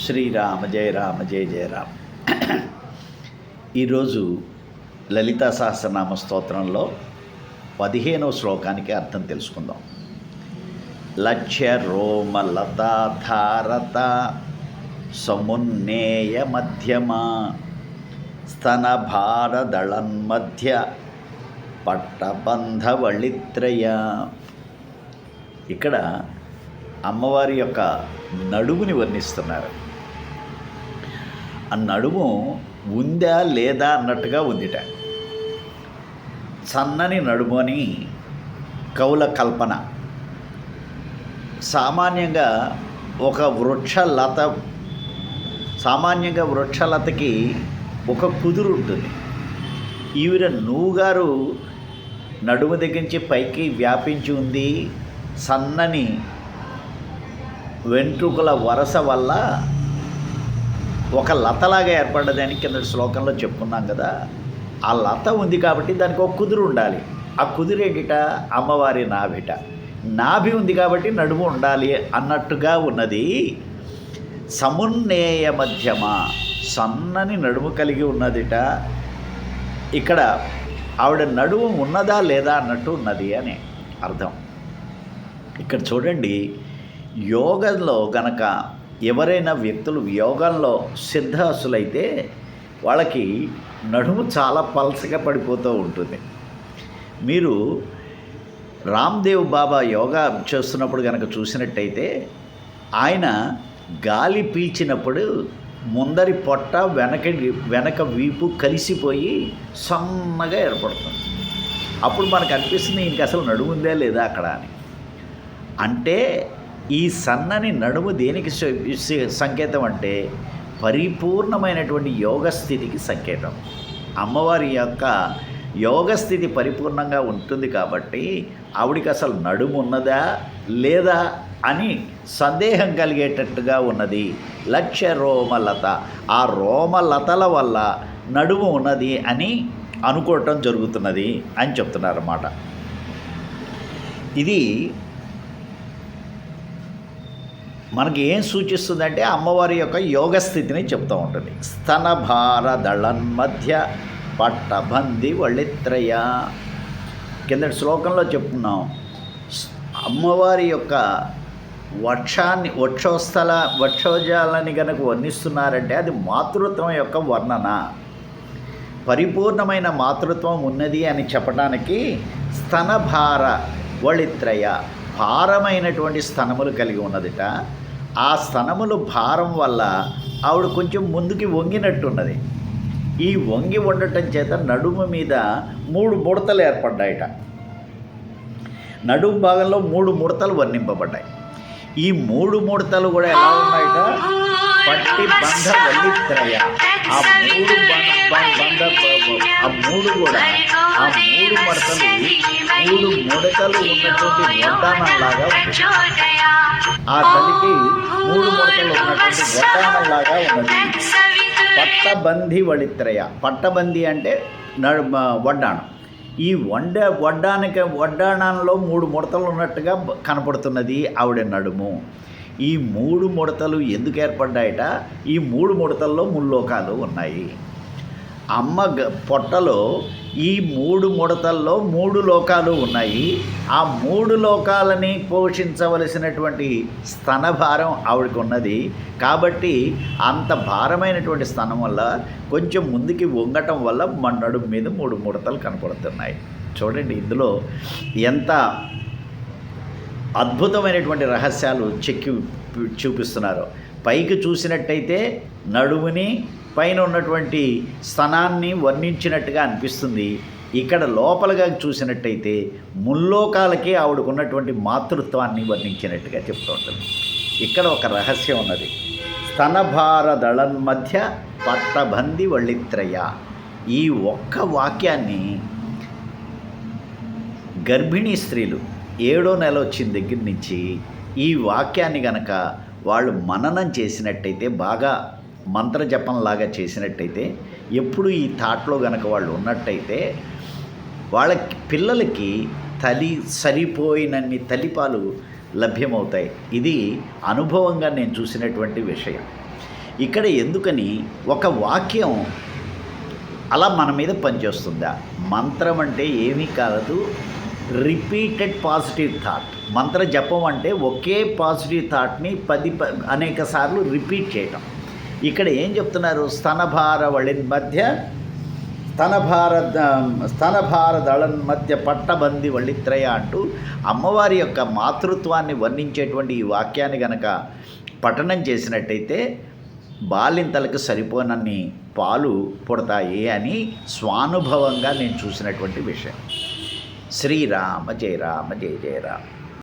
శ్రీరామ జయ రామ జయ జయ రామ. ఈరోజు లలితా సహస్రనామ స్తోత్రంలో 15వ శ్లోకానికి అర్థం తెలుసుకుందాం. లక్ష్య రోమ లతాధారత సమున్నేయ మధ్యమ స్తన భారదళన్మధ్య పట్టబంధవళిత్రయ. ఇక్కడ అమ్మవారి యొక్క నడుముని వర్ణిస్తున్నారు. ఆ నడుము ఉందా లేదా అన్నట్టుగా ఉందిట. సన్నని నడుము అని కవుల కల్పన. సామాన్యంగా వృక్షలతకి ఒక కుదురు ఉంటుంది. ఈవిడ నువ్వుగారు నడుము దగ్గర నుంచి పైకి వ్యాపించి ఉంది. సన్నని వెంట్రుకల వరస వల్ల ఒక లతలాగా ఏర్పడ్డదని కింద శ్లోకంలో చెప్పుకున్నాం కదా. ఆ లత ఉంది కాబట్టి దానికి ఒక కుదురు ఉండాలి. ఆ కుదురు ఏంటిట? అమ్మవారి నాభిట. నాభి ఉంది కాబట్టి నడుము ఉండాలి అన్నట్టుగా ఉన్నది. సమున్నేయ మధ్యమ, సన్నని నడుము కలిగి ఉన్నదిట. ఇక్కడ ఆవిడ నడుము ఉన్నదా లేదా అన్నట్టు ఉన్నది అని అర్థం. ఇక్కడ చూడండి, యోగంలో గనక ఎవరైనా వ్యక్తులు యోగంలో సిద్ధాసులైతే వాళ్ళకి నడుము చాలా పల్సగా పడిపోతూ ఉంటుంది. మీరు రామ్దేవ్ బాబా యోగా చేస్తున్నప్పుడు కనుక చూసినట్టయితే ఆయన గాలి పీల్చినప్పుడు ముందరి పొట్ట వెనక వీపు కలిసిపోయి సన్నగా ఏర్పడుతుంది. అప్పుడు మనకు అనిపిస్తుంది ఇంక అసలు నడుము ఉందా లేదా అక్కడ అని. అంటే ఈ సన్నని నడుము దేనికి సంకేతం అంటే పరిపూర్ణమైనటువంటి యోగస్థితికి సంకేతం. అమ్మవారి యొక్క యోగస్థితి పరిపూర్ణంగా ఉంటుంది కాబట్టి ఆవిడికి అసలు నడుము ఉన్నదా లేదా అని సందేహం కలిగేటట్టుగా ఉన్నది. లక్ష్య రోమలత, ఆ రోమలతల వల్ల నడుము ఉన్నది అని అనుకోవటం జరుగుతున్నది అని చెప్తున్నారన్నమాట. ఇది మనకి ఏం సూచిస్తుందంటే అమ్మవారి యొక్క యోగస్థితిని చెప్తూ ఉంటుంది. స్తనభార దళన్మధ్య పట్టబంది వళిత్రయ. కిందటి శ్లోకంలో చెప్పుకున్నాం. అమ్మవారి యొక్క వక్షోజాలని కనుక వర్ణిస్తున్నారంటే అది మాతృత్వం యొక్క వర్ణన. పరిపూర్ణమైన మాతృత్వం ఉన్నది అని చెప్పడానికి స్తనభార వళిత్రయ, భారమైనటువంటి స్తనములు కలిగి ఉన్నదిట. ఆ స్తనములు భారం వల్ల ఆవిడ కొంచెం ముందుకి వంగినట్టున్నది. ఈ వంగి ఉండటం చేత నడుము మీద 3 ముడతలు ఏర్పడ్డాయిట. నడుము భాగంలో 3 ముడతలు వర్ణింపబడ్డాయి. ఈ 3 ముడతలు కూడా ఎలా ఉన్నాయిట? పట్టి బంధ వల్లిత్రయ. ఆ 3 కూడా ఆ 3 ముడతలు ఉన్నటువంటి వడ్డానంలాగా ఉంది. ఆ తల్లికి 3 ముడతలు ఉన్నటువంటి వడ్డానంలాగా ఉన్నది. పట్టబంధి వళిత్రయ. పట్టబంధి అంటే వడ్డాణం. ఈ వడ్డాణంలో 3 ముడతలు ఉన్నట్టుగా కనపడుతున్నది ఆవిడ నడుము. ఈ 3 ముడతలు ఎందుకు ఏర్పడ్డాయట? ఈ 3 ముడతల్లో ముల్లోకాలు ఉన్నాయి. అమ్మ పొట్టలో ఈ 3 ముడతల్లో 3 లోకాలు ఉన్నాయి. ఆ 3 లోకాలని పోషించవలసినటువంటి స్తనభారం ఆవిడకు ఉన్నది. కాబట్టి అంత భారమైనటువంటి స్తనం వల్ల కొంచెం ముందుకి వంగటం వల్ల మన నడుము మీద 3 ముడతలు కనపడుతున్నాయి. చూడండి, ఇందులో ఎంత అద్భుతమైనటువంటి రహస్యాలు చెక్కి చూపిస్తున్నారు. పైకి చూసినట్టయితే నడుముని, పైన ఉన్నటువంటి స్తనాన్ని వర్ణించినట్టుగా అనిపిస్తుంది. ఇక్కడ లోపలగా చూసినట్టయితే ముల్లోకాలకి ఆవిడకున్నటువంటి మాతృత్వాన్ని వర్ణించినట్టుగా చెప్తూ ఉంటుంది. ఇక్కడ ఒక రహస్యం ఉన్నది. స్తనభార దళన్మధ్య పట్టబంది వళిత్రయ. ఈ ఒక్క వాక్యాన్ని గర్భిణీ స్త్రీలు 7వ నెల వచ్చిన దగ్గర నుంచి ఈ వాక్యాన్ని గనక వాళ్ళు మననం చేసినట్టయితే, బాగా మంత్రజపంలాగా చేసినట్టయితే, ఎప్పుడు ఈ థాట్లో గనక వాళ్ళు ఉన్నట్టయితే వాళ్ళ పిల్లలకి సరిపోయినన్ని తల్లిపాలు లభ్యమవుతాయి. ఇది అనుభవంగా నేను చూసినటువంటి విషయం. ఇక్కడ ఎందుకని ఒక వాక్యం అలా మన మీద పనిచేస్తుందా? మంత్రం అంటే ఏమీ కాదు, రిపీటెడ్ పాజిటివ్ థాట్. మంత్ర జపం అంటే ఒకే పాజిటివ్ థాట్ని అనేక సార్లు రిపీట్ చేయటం. ఇక్కడ ఏం చెప్తున్నారు? స్తనభార వళిన్ మధ్య స్తనభార దళన్ మధ్య పట్టబంది వళిత్రయ అంటూ అమ్మవారి యొక్క మాతృత్వాన్ని వర్ణించేటువంటి ఈ వాక్యాన్ని గనక పఠనం చేసినట్టయితే బాలింతలకు సరిపోనన్ని పాలు పుడతాయి అని స్వానుభవంగా నేను చూసినటువంటి విషయం. శ్రీరామ జయ రామ జయ జయ రామ.